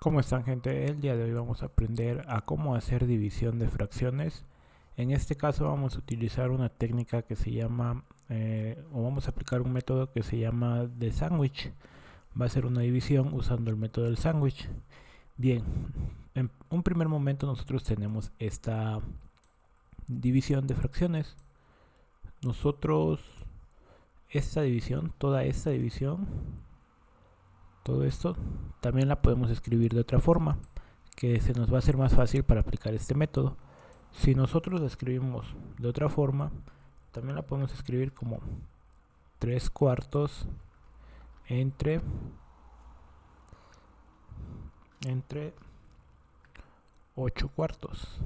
¿Cómo están, gente? El día de hoy vamos a aprender a cómo hacer división de fracciones. En este caso vamos a utilizar una técnica que se llama, o vamos a aplicar un método que se llama de sándwich. Va a ser una división usando el método del sándwich. Bien, en un primer momento nosotros tenemos esta división de fracciones. Nosotros, toda esta división, todo esto, también la podemos escribir de otra forma, que se nos va a hacer más fácil para aplicar este método. Si nosotros la escribimos de otra forma, también la podemos escribir como 3 cuartos entre 8 cuartos.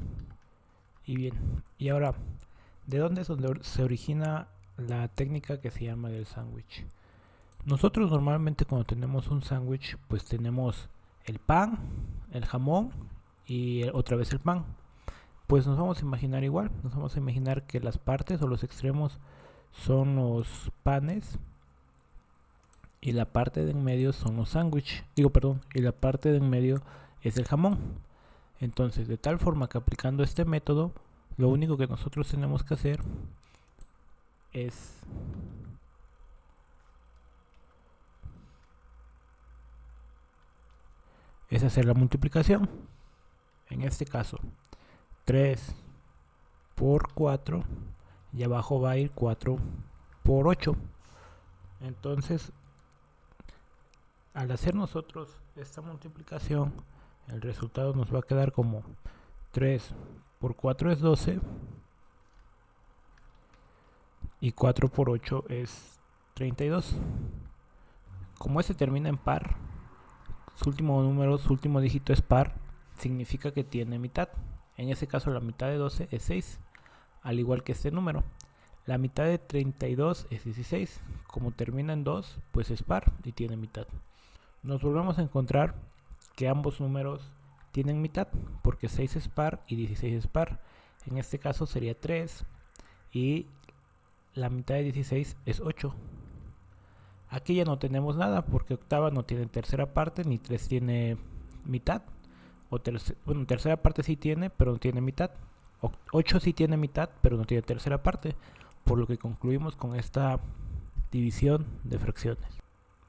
Y bien, y ahora, ¿de dónde es donde se origina la técnica que se llama del sándwich? Nosotros normalmente cuando tenemos un sándwich, pues tenemos el pan, el jamón y otra vez el pan. Pues nos vamos a imaginar igual, nos vamos a imaginar que las partes o los extremos son los panes y la parte de en medio son los sándwiches. Y la parte de en medio es el jamón. Entonces, de tal forma que aplicando este método, lo único que nosotros tenemos que hacer es hacer la multiplicación. En este caso, 3 por 4 y abajo va a ir 4 por 8. Entonces, al hacer nosotros esta multiplicación, el resultado nos va a quedar como 3 por 4 es 12 y 4 por 8 es 32. Como este termina en par, su último dígito es par, significa que tiene mitad. En ese caso la mitad de 12 es 6, al igual que este número. La mitad de 32 es 16. Como termina en 2, pues es par y tiene mitad. Nos volvemos a encontrar que ambos números tienen mitad, porque 6 es par y 16 es par. En este caso sería 3 y la mitad de 16 es 8. Aquí ya no tenemos nada, porque octava no tiene tercera parte, ni 3 tiene mitad. Tercera parte sí tiene, pero no tiene mitad. 8 sí tiene mitad, pero no tiene tercera parte. Por lo que concluimos con esta división de fracciones.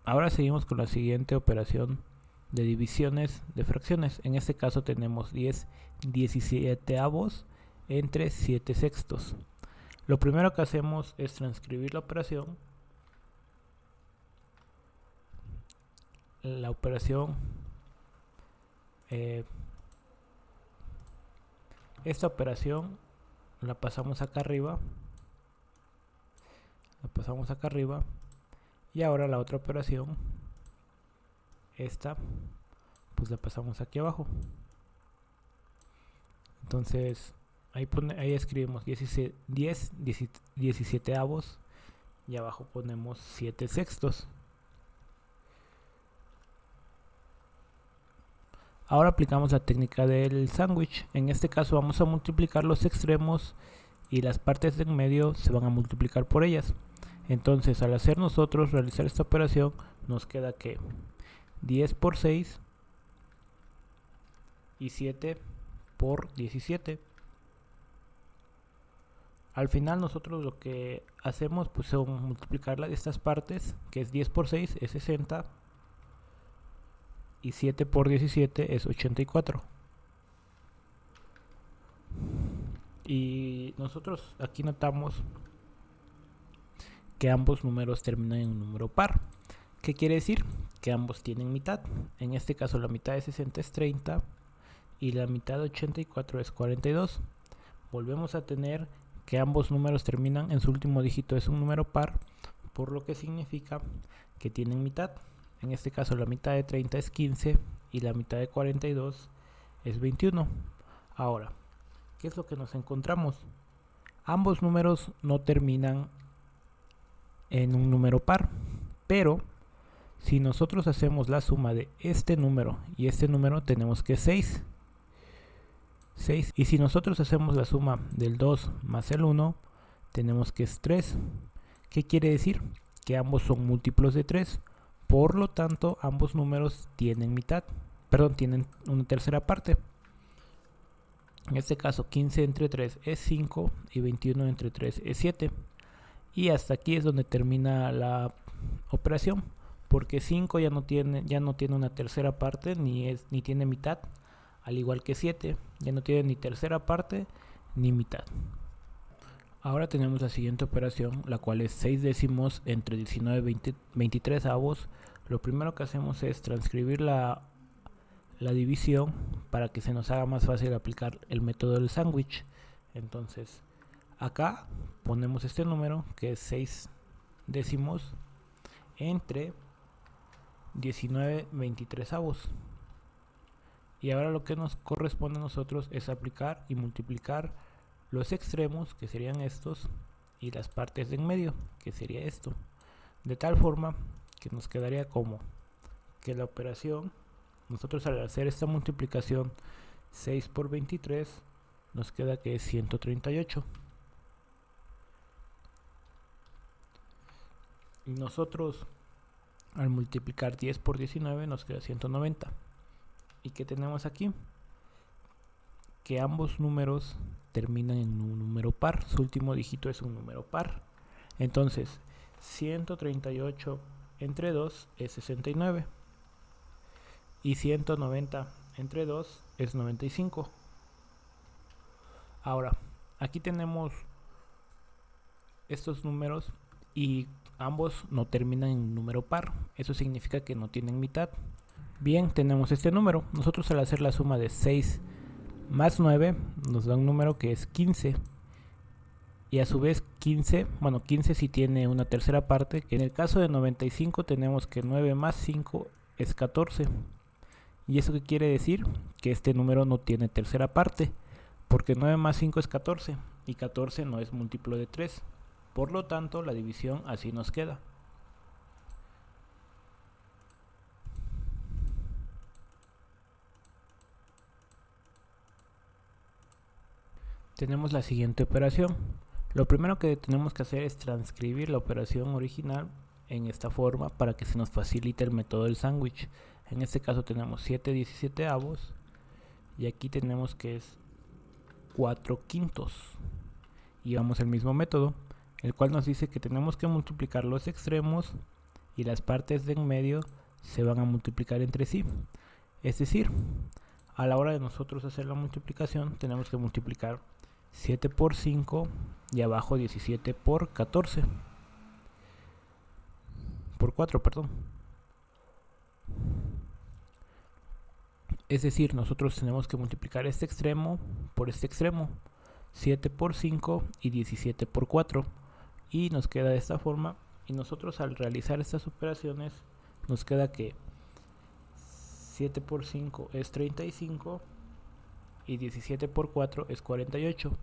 Ahora seguimos con la siguiente operación de divisiones de fracciones. En este caso tenemos 10 17avos entre 7 sextos. Lo primero que hacemos es transcribir la operación. Esta operación la pasamos acá arriba. Y ahora la otra operación, esta, pues la pasamos aquí abajo. Entonces ahí escribimos 10 17avos y abajo ponemos 7 sextos. Ahora aplicamos la técnica del sándwich. En este caso vamos a multiplicar los extremos y las partes de en medio se van a multiplicar por ellas. Entonces, al hacer nosotros realizar esta operación, nos queda que 10 por 6 y 7 por 17. Al final nosotros lo que hacemos pues es multiplicar estas partes, que es 10 por 6 es 60 y 7 por 17 es 84. Y nosotros aquí notamos que ambos números terminan en un número par. ¿Qué quiere decir? Que ambos tienen mitad. En este caso la mitad de 60 es 30 y la mitad de 84 es 42. Volvemos a tener que ambos números terminan en su último dígito es un número par, por lo que significa que tienen mitad. En este caso la mitad de 30 es 15 y la mitad de 42 es 21. Ahora, ¿qué es lo que nos encontramos? Ambos números no terminan en un número par, pero si nosotros hacemos la suma de este número y este número, tenemos que 6. Y si nosotros hacemos la suma del 2 más el 1, tenemos que es 3. ¿Qué quiere decir? Que ambos son múltiplos de 3. Por lo tanto, ambos números tienen mitad. tienen una tercera parte. En este caso 15 entre 3 es 5 y 21 entre 3 es 7. Y hasta aquí es donde termina la operación, porque 5 ya no tiene una tercera parte ni tiene mitad, al igual que 7 ya no tiene ni tercera parte ni mitad. Ahora tenemos la siguiente operación, la cual es 6 décimos entre 19 y 23 avos. Lo primero que hacemos es transcribir la división para que se nos haga más fácil aplicar el método del sándwich. Entonces acá ponemos este número, que es 6 décimos entre 19 23 avos. Y ahora lo que nos corresponde a nosotros es aplicar y multiplicar los extremos, que serían estos, y las partes de en medio, que sería esto, de tal forma que nos quedaría como que la operación, nosotros al hacer esta multiplicación 6 por 23 nos queda que es 138. Y nosotros al multiplicar 10 por 19 nos queda 190. ¿Y qué tenemos aquí? Que ambos números terminan en un número par, su último dígito es un número par. Entonces 138 entre 2 es 69 y 190 entre 2 es 95. Ahora aquí tenemos estos números y ambos no terminan en número par, eso significa que no tienen mitad. Bien, tenemos este número. Nosotros al hacer la suma de 6 más 9 nos da un número que es 15, y a su vez 15 si tiene una tercera parte, que en el caso de 95 tenemos que 9 más 5 es 14. ¿Y eso qué quiere decir? Que este número no tiene tercera parte, porque 9 más 5 es 14 y 14 no es múltiplo de 3. Por lo tanto, la división así nos queda. Tenemos la siguiente operación. Lo primero que tenemos que hacer es transcribir la operación original en esta forma para que se nos facilite el método del sándwich. En este caso tenemos 7 17avos y aquí tenemos que es 4 quintos. Y llevamos el mismo método, el cual nos dice que tenemos que multiplicar los extremos y las partes de en medio se van a multiplicar entre sí. Es decir, a la hora de nosotros hacer la multiplicación tenemos que multiplicar 7 por 5 y abajo 17 por 14. Por 4, perdón. Es decir, nosotros tenemos que multiplicar este extremo por este extremo. 7 por 5 y 17 por 4. Y nos queda de esta forma. Y nosotros al realizar estas operaciones nos queda que 7 por 5 es 35 y 17 por 4 es 48.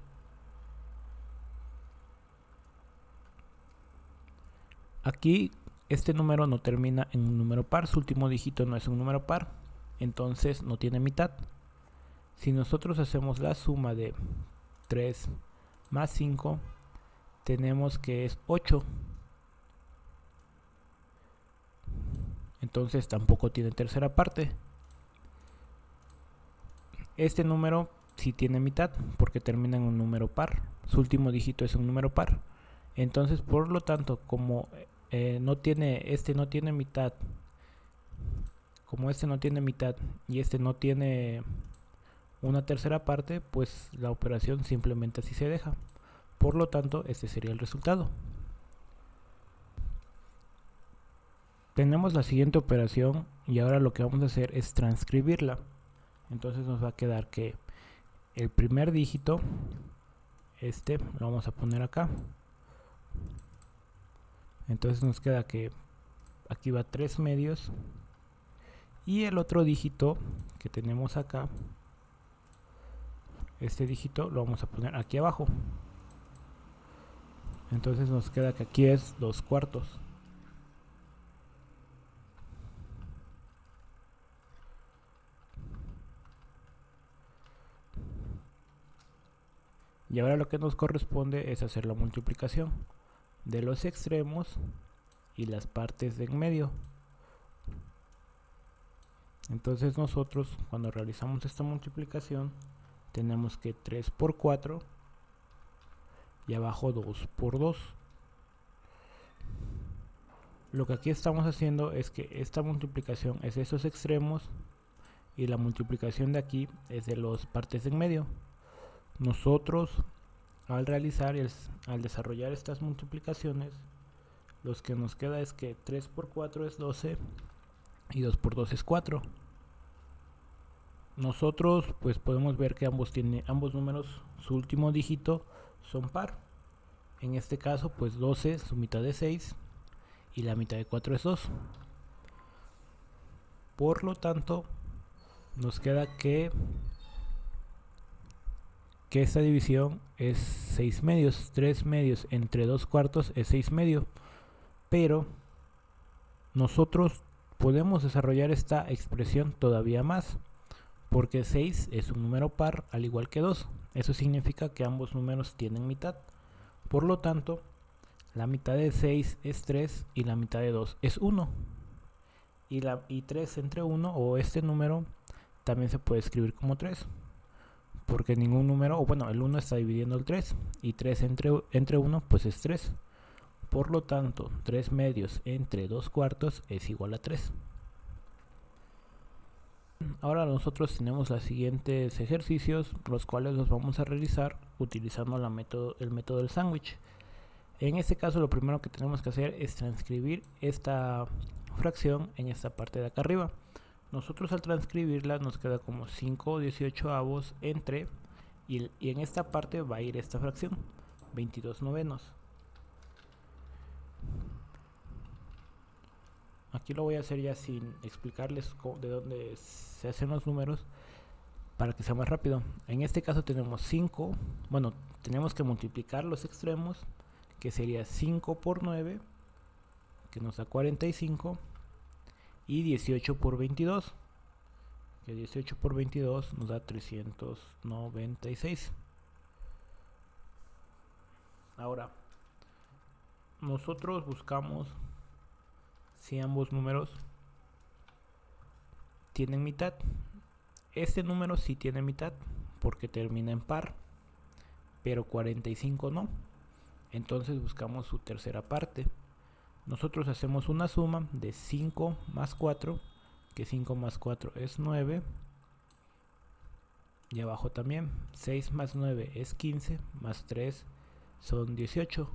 Aquí este número no termina en un número par, su último dígito no es un número par, entonces no tiene mitad. Si nosotros hacemos la suma de 3 más 5, tenemos que es 8. Entonces tampoco tiene tercera parte. Este número sí tiene mitad porque termina en un número par, su último dígito es un número par. Entonces, por lo tanto, como no tiene mitad, como este no tiene mitad y este no tiene una tercera parte, pues la operación simplemente así se deja. Por lo tanto, este sería el resultado. Tenemos la siguiente operación y ahora lo que vamos a hacer es transcribirla. Entonces nos va a quedar que el primer dígito, lo vamos a poner acá. Entonces nos queda que aquí va 3 medios y el otro dígito que tenemos acá, este dígito lo vamos a poner aquí abajo. Entonces nos queda que aquí es 2 cuartos. Y ahora lo que nos corresponde es hacer la multiplicación de los extremos y las partes de en medio. Entonces nosotros cuando realizamos esta multiplicación tenemos que 3 por 4 y abajo 2 por 2. Lo que aquí estamos haciendo es que esta multiplicación es de estos extremos y la multiplicación de aquí es de las partes en medio. Nosotros al realizar y al desarrollar estas multiplicaciones, lo que nos queda es que 3 por 4 es 12 y 2 por 2 es 4. Nosotros pues podemos ver que ambos números, su último dígito son par. En este caso pues 12, su mitad es 6 y la mitad de 4 es 2. Por lo tanto, nos queda que esta división es 6 medios. 3 medios entre 2 cuartos es 6 medios. Pero nosotros podemos desarrollar esta expresión todavía más, porque 6 es un número par al igual que 2. Eso significa que ambos números tienen mitad. Por lo tanto, la mitad de 6 es 3 y la mitad de 2 es 1. Y 3 entre 1, o este número, también se puede escribir como 3. Porque ningún número, o bueno, el 1 está dividiendo el 3. Y 3 entre 1, pues es 3. Por lo tanto, 3 medios entre 2 cuartos es igual a 3. Ahora nosotros tenemos los siguientes ejercicios, los cuales los vamos a realizar utilizando el método del sándwich. En este caso lo primero que tenemos que hacer es transcribir esta fracción en esta parte de acá arriba. Nosotros al transcribirla nos queda como 5/18 entre, y en esta parte va a ir esta fracción, 22 novenos. Aquí lo voy a hacer ya sin explicarles de dónde se hacen los números para que sea más rápido. En este caso tenemos 5, bueno, tenemos que multiplicar los extremos, que sería 5 por 9, que nos da 45, y 18 por 22, que 18 por 22 nos da 396. Ahora, nosotros buscamos si ambos números tienen mitad. Este número sí tiene mitad porque termina en par, pero 45 no. Entonces buscamos su tercera parte. Nosotros hacemos una suma de 5 más 4, que 5 más 4 es 9. Y abajo también 6 más 9 es 15, más 3 son 18.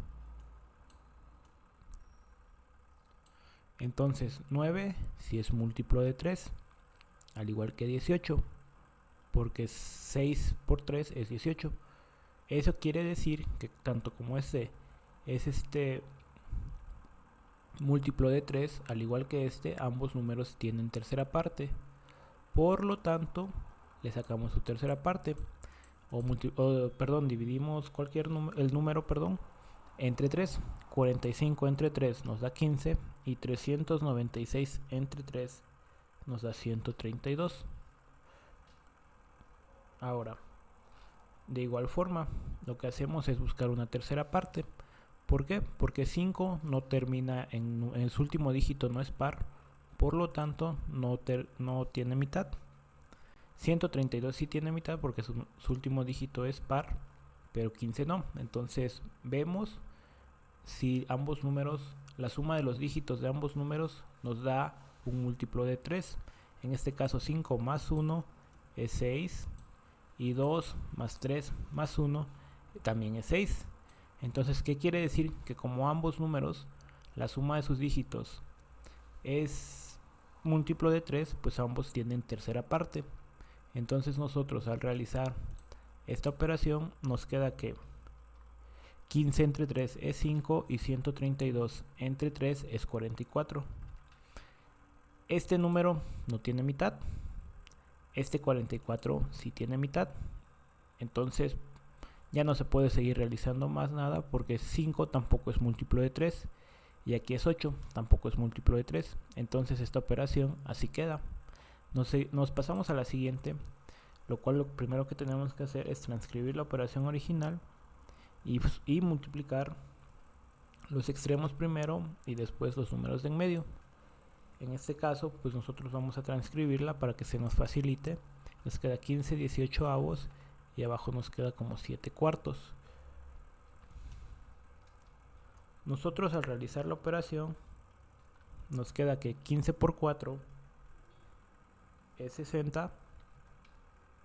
Entonces 9 si es múltiplo de 3, al igual que 18, porque 6 por 3 es 18. Eso quiere decir que tanto como este es múltiplo de 3, al igual que ambos números tienen tercera parte. Por lo tanto, le sacamos su tercera parte. Dividimos el número entre 3. 45 entre 3 nos da 15 y 396 entre 3 nos da 132. Ahora, de igual forma, lo que hacemos es buscar una tercera parte. ¿Por qué? Porque 5 no termina en su último dígito, no es par, por lo tanto no tiene mitad. 132 sí tiene mitad porque su último dígito es par, pero 15 no. Entonces vemos si ambos números, la suma de los dígitos de ambos números nos da un múltiplo de 3. En este caso 5 más 1 es 6 y 2 más 3 más 1 también es 6. Entonces, ¿qué quiere decir? Que como ambos números, la suma de sus dígitos es múltiplo de 3, pues ambos tienen tercera parte. Entonces nosotros al realizar esta operación nos queda que 15 entre 3 es 5 y 132 entre 3 es 44. Este número no tiene mitad. Este 44 sí tiene mitad. Entonces ya no se puede seguir realizando más nada porque 5 tampoco es múltiplo de 3 y aquí es 8, tampoco es múltiplo de 3. Entonces esta operación así queda. Nos pasamos a la siguiente, lo cual lo primero que tenemos que hacer es transcribir la operación original y multiplicar los extremos primero y después los números de en medio. En este caso, pues nosotros vamos a transcribirla para que se nos facilite. Nos queda 15 18avos y abajo nos queda como 7 cuartos. Nosotros al realizar la operación nos queda que 15 por 4 es 60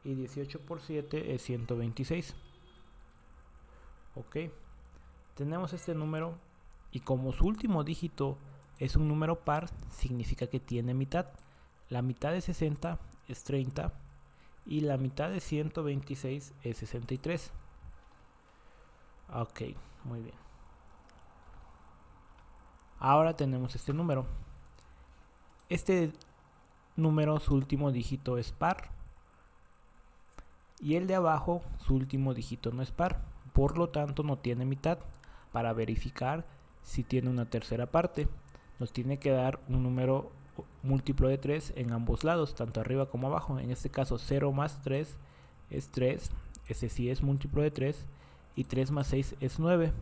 y 18 por 7 es 126. Ok, tenemos este número y como su último dígito es un número par, significa que tiene mitad. La mitad de 60 es 30 y la mitad de 126 es 63. Ok, muy bien. Ahora tenemos este número. Este número, su último dígito es par. Y el de abajo, su último dígito no es par. Por lo tanto, no tiene mitad. Para verificar si tiene una tercera parte, nos tiene que dar un número múltiplo de 3 en ambos lados, tanto arriba como abajo. En este caso, 0 más 3 es 3. Ese sí es múltiplo de 3. Y 3 más 6 es 9.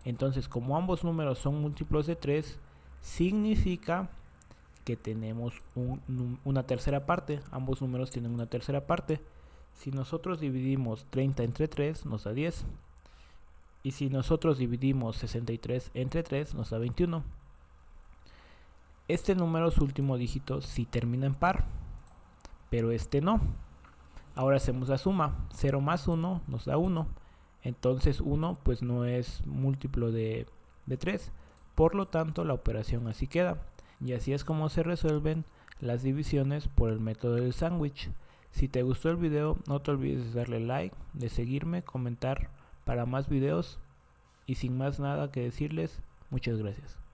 Entonces, como ambos números son múltiplos de 3, significa que tenemos una tercera parte. Ambos números tienen una tercera parte. Si nosotros dividimos 30 entre 3, nos da 10. Y si nosotros dividimos 63 entre 3, nos da 21. Este número, su último dígito, sí termina en par, pero este no. Ahora hacemos la suma. 0 más 1 nos da 1. Entonces 1 pues no es múltiplo de 3. Por lo tanto, la operación así queda. Y así es como se resuelven las divisiones por el método del sándwich. Si te gustó el video, no te olvides de darle like, de seguirme, comentar para más videos. Y sin más nada que decirles, muchas gracias.